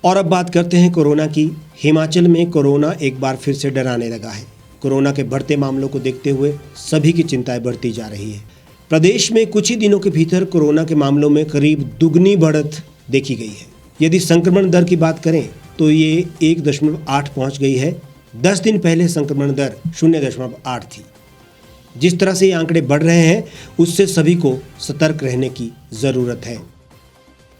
और अब बात करते हैं कोरोना की। हिमाचल में कोरोना एक बार फिर से डराने लगा है। कोरोना के बढ़ते मामलों को देखते हुए सभी की चिंताएं बढ़ती जा रही है। प्रदेश में कुछ ही दिनों के भीतर कोरोना के मामलों में करीब दुगनी बढ़त देखी गई है। यदि संक्रमण दर की बात करें तो ये 1.8 पहुंच गई है। 10 दिन पहले संक्रमण दर 0.8 थी। जिस तरह से ये आंकड़े बढ़ रहे हैं उससे सभी को सतर्क रहने की जरूरत है।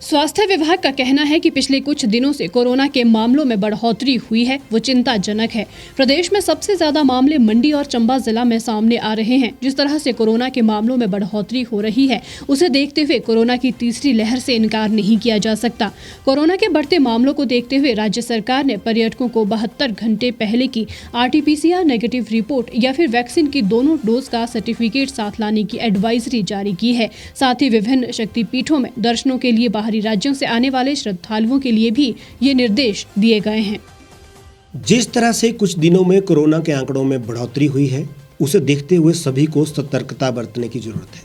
स्वास्थ्य विभाग का कहना है कि पिछले कुछ दिनों से कोरोना के मामलों में बढ़ोतरी हुई है, वो चिंताजनक है। प्रदेश में सबसे ज्यादा मामले मंडी और चंबा जिला में सामने आ रहे हैं। जिस तरह से कोरोना के मामलों में बढ़ोतरी हो रही है उसे देखते हुए कोरोना की तीसरी लहर से इनकार नहीं किया जा सकता। कोरोना के बढ़ते मामलों को देखते हुए राज्य सरकार ने पर्यटकों को 72 घंटे पहले की RT-PCR नेगेटिव रिपोर्ट या फिर वैक्सीन की दोनों डोज का सर्टिफिकेट साथ लाने की एडवाइजरी जारी की है। साथ ही विभिन्न शक्तिपीठों में दर्शनों के लिए बाहरी राज्यों से आने वाले श्रद्धालुओं के लिए भी ये निर्देश दिए गए हैं। जिस तरह से कुछ दिनों में कोरोना के आंकड़ों में बढ़ोतरी हुई है उसे देखते हुए सभी को सतर्कता बरतने की जरूरत है।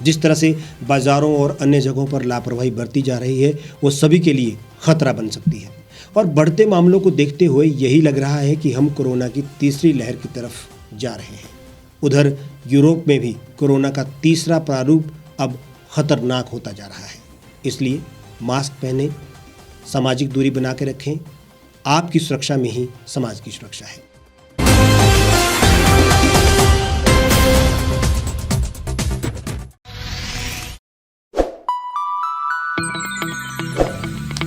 जिस तरह से बाजारों और अन्य जगहों पर लापरवाही बरती जा रही है वो सभी के लिए खतरा बन सकती है। और बढ़ते मामलों को देखते हुए यही लग रहा है कि हम कोरोना की तीसरी लहर की तरफ जा रहे हैं। उधर यूरोप में भी कोरोना का तीसरा प्रारूप अब खतरनाक होता जा रहा है। इसलिए मास्क पहनें, सामाजिक दूरी बना के रखें। आपकी सुरक्षा में ही समाज की सुरक्षा है।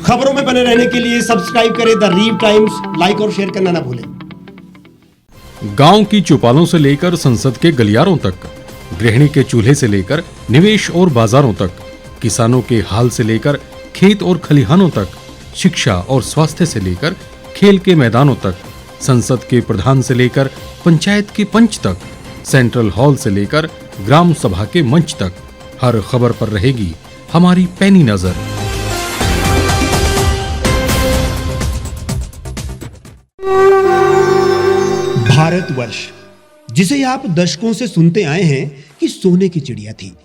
खबरों में बने रहने के लिए सब्सक्राइब करें द रीव टाइम्स। लाइक और शेयर करना ना भूलें। गांव की चौपालों से लेकर संसद के गलियारों तक, गृहिणी के चूल्हे से लेकर निवेश और बाजारों तक, किसानों के हाल से लेकर खेत और खलिहानों तक, शिक्षा और स्वास्थ्य से लेकर खेल के मैदानों तक, संसद के प्रधान से लेकर पंचायत के पंच तक, सेंट्रल हॉल से लेकर ग्राम सभा के मंच तक, हर खबर पर रहेगी हमारी पैनी नजर। भारतवर्ष, जिसे आप दशकों से सुनते आए हैं कि सोने की चिड़िया थी।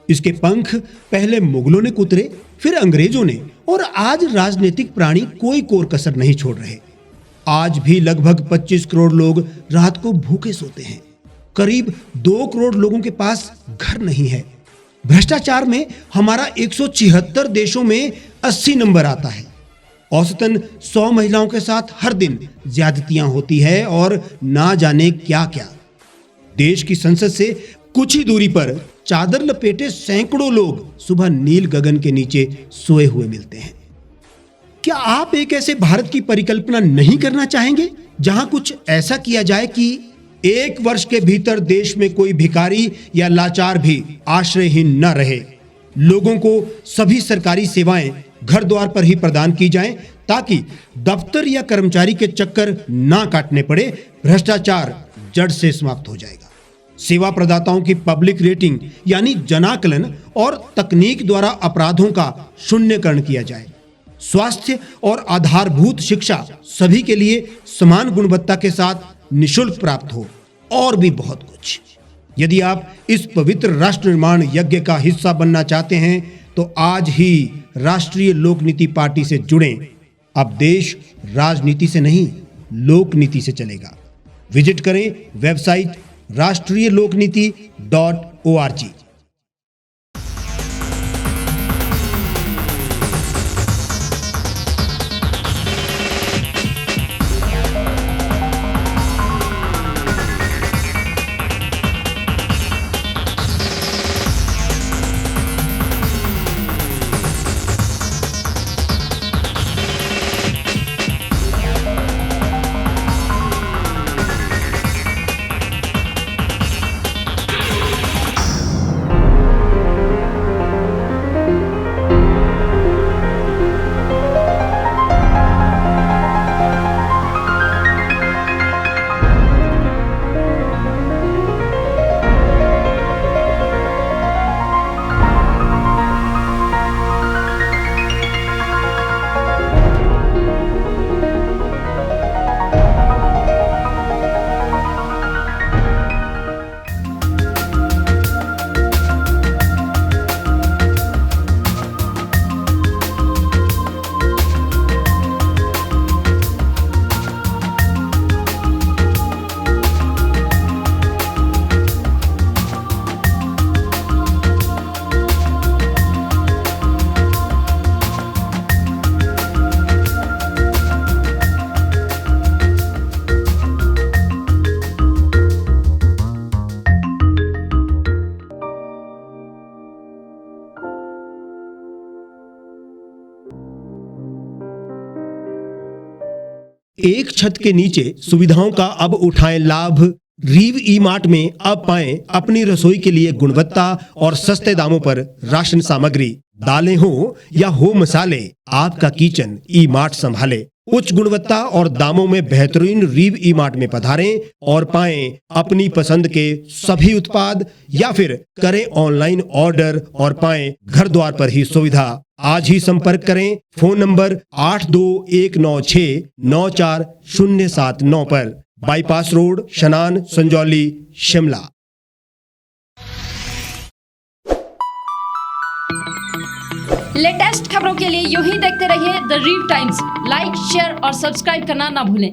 इसके पंख पहले मुगलों ने कुतरे, फिर अंग्रेजों ने, और आज राजनीतिक प्राणी कोई कोर कसर नहीं छोड़ रहे। आज भी लगभग 25 करोड़ लोग रात को भूखे सोते हैं। करीब 2 करोड़ लोगों के पास घर नहीं है। भ्रष्टाचार में हमारा 176 देशों में 80 नंबर आता है। औसतन 100 महिलाओं के साथ हर दिन ज्यादतियां होती है और ना जाने क्या क्या। देश की संसद से कुछ ही दूरी पर चादर लपेटे सैकड़ों लोग सुबह नील गगन के नीचे सोए हुए मिलते हैं। क्या आप एक ऐसे भारत की परिकल्पना नहीं करना चाहेंगे जहां कुछ ऐसा किया जाए कि 1 वर्ष के भीतर देश में कोई भिखारी या लाचार भी आश्रयहीन न रहे? लोगों को सभी सरकारी सेवाएं घर द्वार पर ही प्रदान की जाएं ताकि दफ्तर या कर्मचारी के चक्कर ना काटने पड़े। भ्रष्टाचार जड़ से समाप्त हो जाएगा। सेवा प्रदाताओं की पब्लिक रेटिंग यानी जनाकलन और तकनीक द्वारा अपराधों का शून्यकरण किया जाए। स्वास्थ्य और आधारभूत शिक्षा सभी के लिए समान गुणवत्ता के साथ निःशुल्क प्राप्त हो, और भी बहुत कुछ। यदि आप इस पवित्र राष्ट्र निर्माण यज्ञ का हिस्सा बनना चाहते हैं तो आज ही राष्ट्रीय लोक नीति पार्टी से जुड़ें। अब देश राजनीति से नहीं, लोक नीति से चलेगा। विजिट करें वेबसाइट rashtriyalokniti.org। एक छत के नीचे सुविधाओं का अब उठाएं लाभ। रीव ई मार्ट में अब पाएं अपनी रसोई के लिए गुणवत्ता और सस्ते दामों पर राशन सामग्री। दालें हो या हो मसाले, आपका किचन ई मार्ट संभाले। उच्च गुणवत्ता और दामों में बेहतरीन रीव ई मार्ट में पधारें और पाएं अपनी पसंद के सभी उत्पाद, या फिर करें ऑनलाइन ऑर्डर और पाएं घर द्वार पर ही सुविधा। आज ही संपर्क करें फोन नंबर 8219694079 पर, बाईपास रोड, शनान, संजौली, शिमला। लेटेस्ट खबरों के लिए यूं ही देखते रहिए द रीव टाइम्स। लाइक, शेयर और सब्सक्राइब करना ना भूलें।